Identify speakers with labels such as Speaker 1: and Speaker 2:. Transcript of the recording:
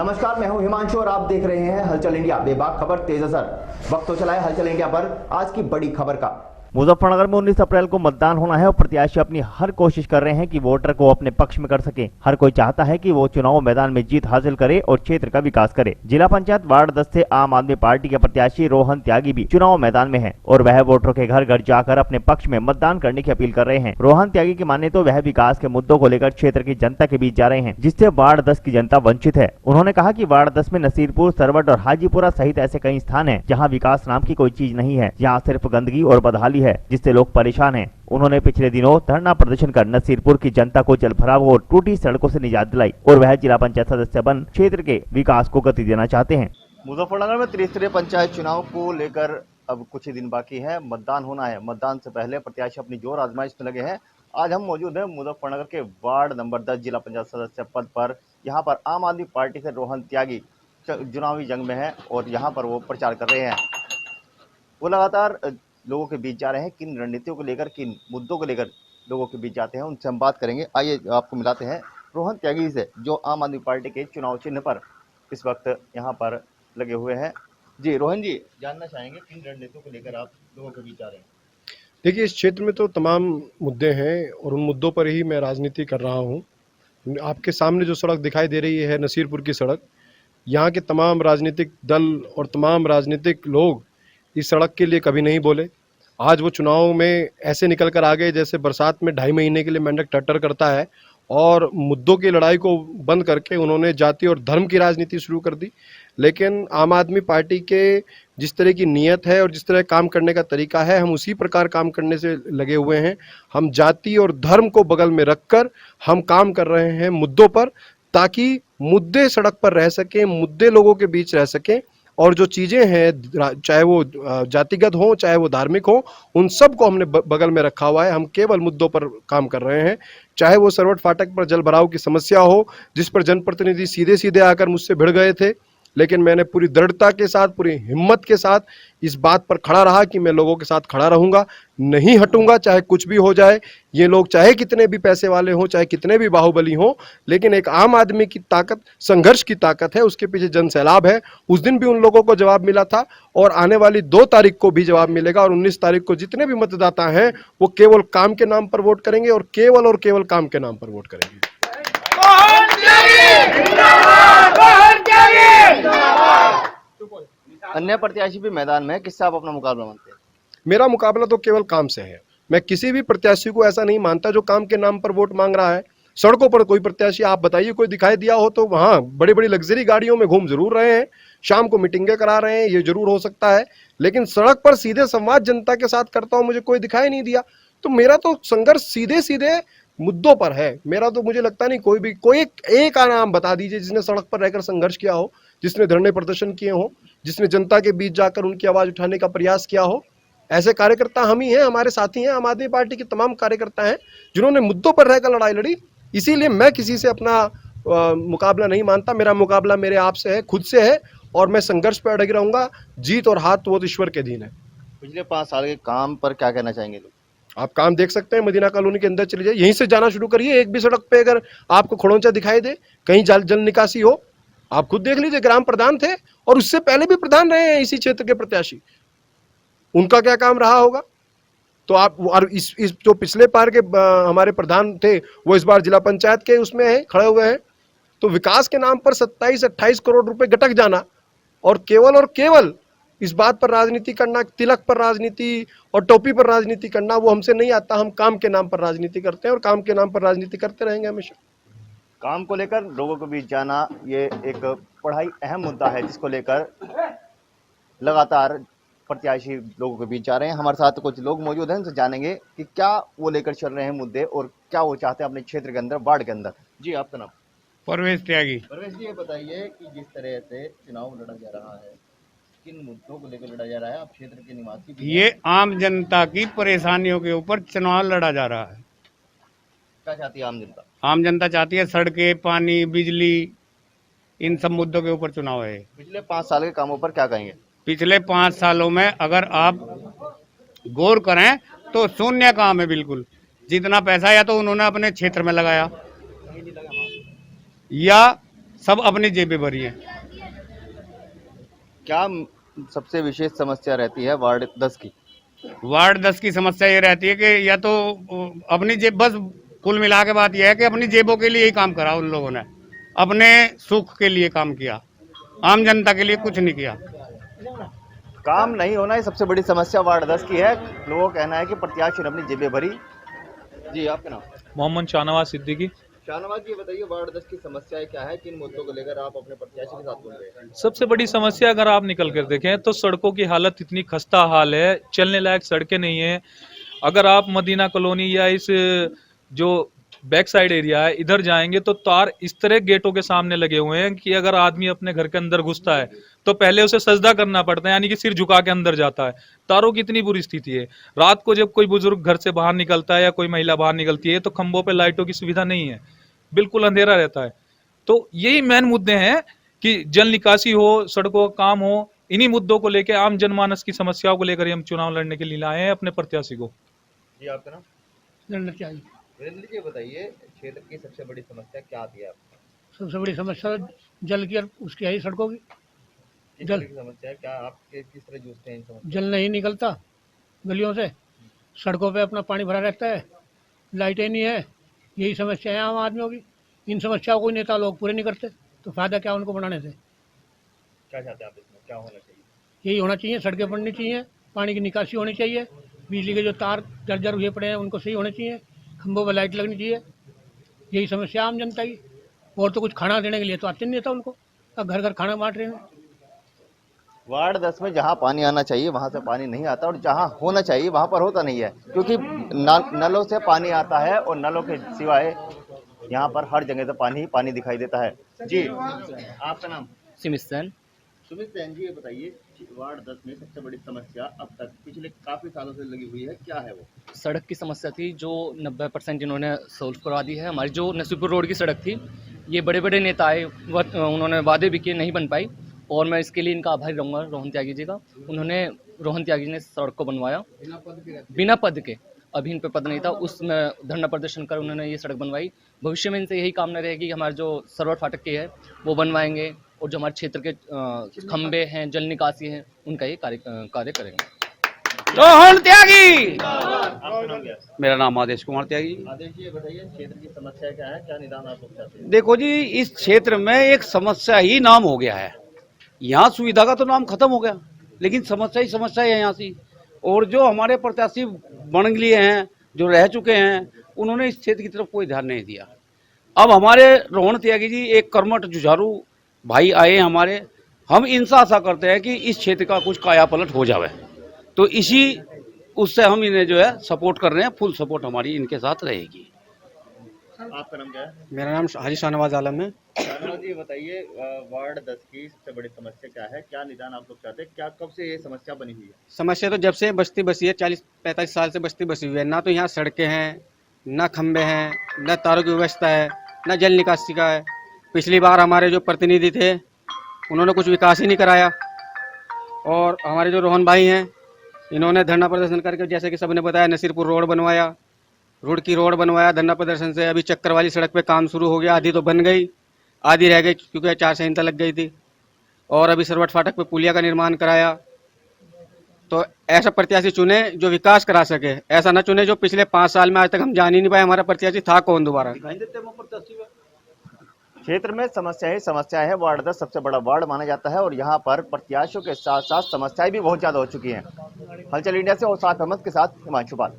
Speaker 1: नमस्कार, मैं हूं हिमांशु और आप देख रहे हैं हलचल इंडिया। बेबाक खबर, तेज असर। वक्त तो चला है हलचल इंडिया पर आज की बड़ी खबर का। मुजफ्फरनगर में 19 अप्रैल को मतदान होना है और प्रत्याशी अपनी हर कोशिश कर रहे हैं कि वोटर को अपने पक्ष में कर सके। हर कोई चाहता है कि वो चुनाव मैदान में जीत हासिल करे और क्षेत्र का विकास करे। जिला पंचायत वार्ड 10 से आम आदमी पार्टी के प्रत्याशी रोहन त्यागी भी चुनाव मैदान में है और वह वोटरों के घर घर जाकर अपने पक्ष में मतदान करने की अपील कर रहे हैं। रोहन त्यागी की माने तो वह विकास के मुद्दों को लेकर क्षेत्र की जनता के बीच जा रहे हैं, जिससे वार्ड 10 की जनता वंचित है। उन्होंने कहा कि वार्ड 10 में नसीरपुर, सरवट और हाजीपुरा सहित ऐसे कई स्थान हैं जहां विकास नाम की कोई चीज नहीं है, जहां सिर्फ गंदगी और बदहाली है, जिससे लोग परेशान हैं। उन्होंने पिछले दिनों धरना प्रदर्शन कर नसीरपुर की जनता को जलभराव और टूटी सड़कों से निजात दिलाई और वह जिला पंचायत सदस्य बन क्षेत्र के विकास को गति देना चाहते हैं। मुजफ्फरनगर में त्रिस्तरीय पंचायत चुनाव को लेकर अब कुछ ही दिन बाकी है, मतदान होना है। मतदान से पहले प्रत्याशी अपनी जोर आजमाइश में लगे हैं। आज हम मौजूद हैं मुजफ्फरनगर के वार्ड नंबर 10 जिला पंचायत सदस्य पद पर। यहाँ पर आम आदमी पार्टी से रोहन त्यागी चुनावी जंग में है और यहाँ पर वो प्रचार कर रहे हैं। वो लगातार लोगों के बीच जा रहे हैं। किन रणनीतियों को लेकर, किन मुद्दों को लेकर लोगों के बीच जाते हैं, उनसे हम बात करेंगे। आइए आपको मिलाते हैं रोहन त्यागी से, जो आम आदमी पार्टी के चुनाव चिन्ह पर इस वक्त यहाँ पर लगे हुए हैं। जी रोहन जी, जानना चाहेंगे किन रणनीतियों को लेकर आप लोगों के बीच जा रहे हैं?
Speaker 2: देखिए, इस क्षेत्र में तो तमाम मुद्दे हैं और उन मुद्दों पर ही मैं राजनीति कर रहा हूँ। आपके सामने जो सड़क दिखाई दे रही है नसीरपुर की सड़क, यहाँ के तमाम राजनीतिक दल और तमाम राजनीतिक लोग इस सड़क के लिए कभी नहीं बोले। आज वो चुनाव में ऐसे निकल कर आ गए जैसे बरसात में 2.5 महीने के लिए मेंढक टट्टर करता है, और मुद्दों की लड़ाई को बंद करके उन्होंने जाति और धर्म की राजनीति शुरू कर दी। लेकिन आम आदमी पार्टी के जिस तरह की नीयत है और जिस तरह काम करने का तरीका है, हम उसी प्रकार काम करने से लगे हुए हैं। हम जाति और धर्म को बगल में रखकर हम काम कर रहे हैं मुद्दों पर, ताकि मुद्दे सड़क पर रह सकें, मुद्दे लोगों के बीच रह सकें, और जो चीज़ें हैं, चाहे वो जातिगत हो चाहे वो धार्मिक हो, उन सब को हमने बगल में रखा हुआ है। हम केवल मुद्दों पर काम कर रहे हैं। चाहे वो सरवट फाटक पर जल भराव की समस्या हो, जिस पर जनप्रतिनिधि सीधे सीधे आकर मुझसे भिड़ गए थे, लेकिन मैंने पूरी दृढ़ता के साथ, पूरी हिम्मत के साथ इस बात पर खड़ा रहा कि मैं लोगों के साथ खड़ा रहूंगा, नहीं हटूंगा, चाहे कुछ भी हो जाए। ये लोग चाहे कितने भी पैसे वाले हों, चाहे कितने भी बाहुबली हों, लेकिन एक आम आदमी की ताकत संघर्ष की ताकत है, उसके पीछे जन सैलाब है। उस दिन भी उन लोगों को जवाब मिला था और आने वाली 2 तारीख को भी जवाब मिलेगा, और 19 तारीख को जितने भी मतदाता हैं वो केवल काम के नाम पर वोट करेंगे और केवल काम के नाम पर वोट करेंगे।
Speaker 1: अन्य प्रत्याशी भी मैदान में, किससे आप अपना मुकाबला मानते हैं?
Speaker 2: मेरा मुकाबला तो केवल काम से है। मैं किसी भी प्रत्याशी को ऐसा नहीं मानता जो काम के नाम पर वोट मांग रहा है। सड़कों पर कोई प्रत्याशी आप बताइए, कोई दिखाई दिया हो तो वहाँ बड़ी बड़ी लग्जरी गाड़ियों में घूम जरूर रहे हैं, शाम को मीटिंगें करा रहे हैं, ये जरूर हो सकता है, लेकिन सड़क पर सीधे संवाद जनता के साथ करता हूँ मुझे कोई दिखाई नहीं दिया। तो मेरा तो संघर्ष सीधे सीधे मुद्दों पर है। मेरा तो मुझे लगता नहीं कोई एक नाम बता दीजिए जिसने सड़क पर रहकर संघर्ष किया हो, जिसने धरने प्रदर्शन किए हो, जिसने जनता के बीच जाकर उनकी आवाज उठाने का प्रयास किया हो। ऐसे कार्यकर्ता हम ही हैं, हमारे साथी हैं। आम आदमी पार्टी के तमाम कार्यकर्ता हैं जिन्होंने मुद्दों पर रहकर लड़ाई लड़ी। इसीलिए मैं किसी से अपना मुकाबला नहीं मानता। मेरा मुकाबला मेरे आप से है, खुद से है, और मैं संघर्ष पर अड़े रहूंगा। जीत और हाथ तो ईश्वर के अधीन है।
Speaker 1: पिछले 5 साल के काम पर क्या कहना चाहेंगे लोग?
Speaker 2: आप काम देख सकते हैं, मदीना कॉलोनी के अंदर चले जाइए, यहीं से जाना शुरू करिए। एक भी सड़क पे अगर आपको खड़ोंचा दिखाई दे, कहीं जल निकासी हो, आप खुद देख लीजिए। ग्राम प्रधान थे और उससे पहले भी प्रधान रहे हैं इसी क्षेत्र के प्रत्याशी, उनका क्या काम रहा होगा? तो आप और इस जो पिछले बार के हमारे प्रधान थे वो इस बार जिला पंचायत के उसमें है, खड़े हुए हैं। तो विकास के नाम पर 27-28 करोड़ रुपए गटक जाना और केवल इस बात पर राजनीति करना, तिलक पर राजनीति और टोपी पर राजनीति करना, वो हमसे नहीं आता। हम काम के नाम पर राजनीति करते हैं और काम के नाम पर राजनीति करते रहेंगे हमेशा।
Speaker 1: काम को लेकर लोगों के बीच जाना, ये एक बड़ा ही अहम मुद्दा है जिसको लेकर लगातार प्रत्याशी लोगों के बीच जा रहे हैं। हमारे साथ कुछ लोग मौजूद हैं, उनसे जानेंगे कि क्या वो लेकर चल रहे हैं मुद्दे और क्या वो चाहते हैं अपने क्षेत्र के अंदर, वार्ड के अंदर। जी आपका नाम?
Speaker 3: परवेश त्यागी।
Speaker 1: परवेश जी, ये बताइए कि जिस तरह से चुनाव लड़ा जा रहा है, किन मुद्दों को लेकर लड़ा जा रहा है? आप क्षेत्र के निवासी भी हैं।
Speaker 3: ये आम जनता की परेशानियों के ऊपर चुनाव लड़ा जा रहा है।
Speaker 1: क्या चाहती है आम जनता?
Speaker 3: आम जनता चाहती है सड़कें, पानी, बिजली, इन सब मुद्दों के ऊपर चुनाव है।
Speaker 1: पिछले 5 साल के कामों पर क्या कहेंगे?
Speaker 3: पिछले 5 सालों में अगर आप गौर करें तो शून्य काम है बिल्कुल। जितना पैसा या तो उन्होंने अपने क्षेत्र में लगाया या सब अपनी जेबें भरी हैं।
Speaker 1: क्या सबसे विशेष समस्या रहती है वार्ड 10 की?
Speaker 3: वार्ड 10 की समस्या ये रहती है कि या तो अपनी जेब, बस कुल मिला के बात यह है कि अपनी जेबों के लिए ही काम करा उन लोगों ने, अपने सुख के लिए काम किया, आम जनता के लिए कुछ नहीं किया।
Speaker 1: काम नहीं होना ये सबसे बड़ी समस्या वार्ड 10 की है। लोगों का कहना है कि प्रत्याशी ने अपनी जेबें भरी। जी, आपका नाम?
Speaker 4: मोहम्मद शाहनवाज सिद्दीकी।
Speaker 1: शाहनवाज जी, बताइए वार्ड 10 की समस्याएं क्या है, किन मुद्दों को लेकर आप अपने प्रत्याशी के साथ बोल रहे हैं?
Speaker 4: सबसे बड़ी समस्या अगर आप निकल कर देखें तो सड़कों की हालत इतनी खस्ता हाल है, चलने लायक सड़कें नहीं है। अगर आप मदीना कॉलोनी या इस जो बैक साइड एरिया है इधर जाएंगे तो तार इस तरह गेटों के सामने लगे हुए हैं कि अगर आदमी अपने घर के अंदर घुसता है तो पहले उसे सजदा करना पड़ता है, यानी कि सिर झुका के अंदर जाता है। तारों की इतनी बुरी स्थिति है। रात को जब कोई बुजुर्ग घर से बाहर निकलता है या कोई महिला बाहर निकलती है तो खंभों पे लाइटों की सुविधा नहीं है, बिल्कुल अंधेरा रहता है। तो यही मेन मुद्दे हैं कि जल निकासी हो, सड़कों का काम हो। इन्हीं मुद्दों को लेकर, आम जनमानस की समस्याओं को लेकर हम चुनाव लड़ने के लिए लाए हैं अपने प्रत्याशी को।
Speaker 1: जी, आपका नाम? वीरेंद्र जी, बताइए क्षेत्र की सबसे बड़ी समस्या क्या आती है आपको?
Speaker 5: सबसे बड़ी समस्या जल की और उसकी है, सड़कों की।
Speaker 1: किस
Speaker 5: जल
Speaker 1: तरह की समस्या है? क्या आप किस तरह जूझते हैं इन समस्या?
Speaker 5: जल नहीं निकलता गलियों से, सड़कों पे अपना पानी भरा रहता है, लाइटें नहीं है। यही समस्या है आम आदमियों की। इन समस्याओं को नेता लोग पूरे नहीं करते तो फायदा क्या उनको बनाने से।
Speaker 1: क्या चाहते हैं आप इसमें, क्या होना चाहिए?
Speaker 5: यही होना चाहिए, सड़कें बननी चाहिए, पानी की निकासी होनी चाहिए, बिजली के जो तार जर्जर हुए पड़े हैं उनको सही होने चाहिए, खंभों पर लाइट लगनी चाहिए। यही समस्या आम जनता की। और तो कुछ खाना देने के लिए तो आते नहीं नेता उनको, अब घर घर खाना बांट रहे हैं।
Speaker 1: वार्ड 10 में जहां पानी आना चाहिए वहां से पानी नहीं आता और जहां होना चाहिए वहां पर होता नहीं है, क्योंकि नलों से पानी आता है और नलों के सिवाय यहाँ पर हर जगह से पानी ही पानी दिखाई देता है। जी, आपका नाम?
Speaker 6: सिमित सेन।
Speaker 1: सुमित सेन जी, ये बताइए वार्ड 10 में सबसे बड़ी समस्या अब तक पिछले काफी सालों से लगी हुई है, क्या है वो?
Speaker 6: सड़क की समस्या थी जो 90% इन्होंने सोल्व करवा दी है। हमारी जो नसीबपुर रोड की सड़क थी, ये बड़े बड़े नेता आए, उन्होंने वादे भी किए, नहीं बन पाई। और मैं इसके लिए इनका आभारी रहूँगा रोहन त्यागी जी का। उन्होंने, रोहन त्यागी जी ने सड़क को बनवाया बिना पद के। अभी इन पे पद नहीं था, उसमें धरना प्रदर्शन कर उन्होंने ये सड़क बनवाई। भविष्य में इनसे यही कामना रहेगी, हमारे जो सरवर फाटक के है वो बनवाएंगे और जो हमारे क्षेत्र के खंबे हैं, जल निकासी हैं, उनका ये कार्य करेंगे।
Speaker 3: रोहन त्यागी।
Speaker 1: आपका नाम क्या है?
Speaker 7: मेरा नाम आदेश कुमार त्यागी।
Speaker 1: आदेश जी, ये बताइए क्षेत्र की समस्या क्या है, क्या निदान आप लोग चाहते हैं?
Speaker 7: देखो जी, इस क्षेत्र में एक समस्या ही नाम हो गया है। यहाँ सुविधा का तो नाम खत्म हो गया, लेकिन समस्या ही समस्या है यहाँ से। और जो हमारे प्रत्याशी बन लिए हैं, जो रह चुके हैं, उन्होंने इस क्षेत्र की तरफ कोई ध्यान नहीं दिया। अब हमारे रोहन त्यागी जी एक कर्मठ जुझारू भाई आए हमारे, हम इनसे आशा करते हैं कि इस क्षेत्र का कुछ काया पलट हो जाए। तो इसी उससे हम इन्हें जो है सपोर्ट कर रहे हैं, फुल सपोर्ट हमारी इनके साथ रहेगी।
Speaker 1: आपका नाम क्या है?
Speaker 2: मेरा नाम हाजी शाहनवाज आलम है।
Speaker 1: शाहनवाज जी, बताइए वार्ड 10 की सबसे बड़ी समस्या क्या है, क्या निदान आप लोग चाहते हैं, क्या कब से ये समस्या बनी हुई है?
Speaker 8: समस्या तो जब से बस्ती बसी है, 40-45 साल से बस्ती बसी हुई है। ना तो यहाँ सड़कें हैं, ना खंबे हैं, ना तारों की व्यवस्था है, ना जल निकासी का है। पिछली बार हमारे जो प्रतिनिधि थे उन्होंने कुछ विकास ही नहीं कराया। और हमारे जो रोहन भाई हैं, इन्होंने धरना प्रदर्शन करके, जैसे कि सबने बताया, नसीरपुर रोड बनवाया, रुड़की रोड बनवाया। धरना प्रदर्शन से अभी चक्कर वाली सड़क पे काम शुरू हो गया, आधी तो बन गई, आधी रह गई क्योंकि आचार संहिता लग गई थी। और अभी सरवट फाटक पे पुलिया का निर्माण कराया। तो ऐसा प्रत्याशी चुने जो विकास करा सके, ऐसा ना चुने जो पिछले 5 साल में आज तक हम जान ही नहीं पाए हमारा प्रत्याशी था कौन दोबारा।
Speaker 1: क्षेत्र में समस्या ही समस्या है। वार्ड 10 सबसे बड़ा वार्ड माना जाता है और यहाँ पर प्रत्याशियों के साथ साथ समस्याएं भी बहुत ज्यादा हो चुकी हैं। हलचल इंडिया से और साथ अहमद के साथ हिमांशु पाल।